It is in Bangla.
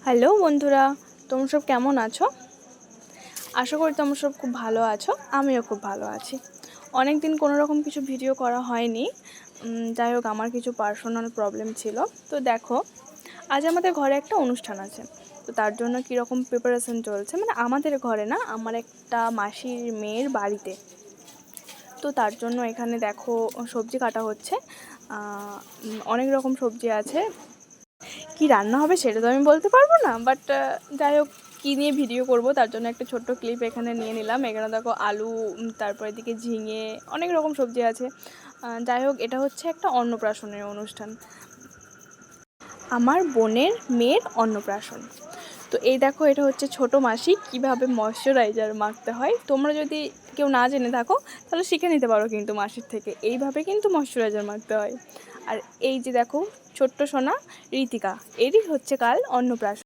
হ্যালো বন্ধুরা, তোমরা সব কেমন আছো? আশা করি তোমরা সব খুব ভালো আছো। আমিও খুব ভালো আছি। অনেক দিন কোনো রকম কিছু ভিডিও করা হয়নি। যাই হোক, আমার কিছু পার্সোনাল প্রবলেম ছিল। তো দেখো, আজ আমাদের ঘরে একটা অনুষ্ঠান আছে। তো তার জন্য কীরকম প্রিপারেশন চলছে, মানে আমাদের ঘরে না, আমার একটা মাসির মেয়ের বাড়িতে। তো তার জন্য এখানে দেখো সবজি কাটা হচ্ছে। অনেক রকম সবজি আছে। কি রান্না হবে সেটা তো আমি বলতে পারবো না, বাট যাই হোক, কী নিয়ে ভিডিও করব তার জন্য একটা ছোট্ট ক্লিপ এখানে নিয়ে নিলাম। এখানে দেখো আলু, তারপর এদিকে ঝিঙে, অনেক রকম সবজি আছে। যাই হোক, এটা হচ্ছে একটা অন্নপ্রাশনের অনুষ্ঠান, আমার বোনের মেয়ের অন্নপ্রাশন। তো এই দেখো, এটা হচ্ছে ছোটো মাসি কীভাবে ময়শ্চারাইজার মাখতে হয়। তোমরা যদি কেউ না জেনে থাকো তাহলে শিখে নিতে পারো কিন্তু মাসির থেকে, এইভাবে কিন্তু ময়শ্চারাইজার মাখতে হয়। আর এই যে দেখো ছোট্ট সোনা ঋতিকা, এরই হচ্ছে কাল অন্নপ্রাশন।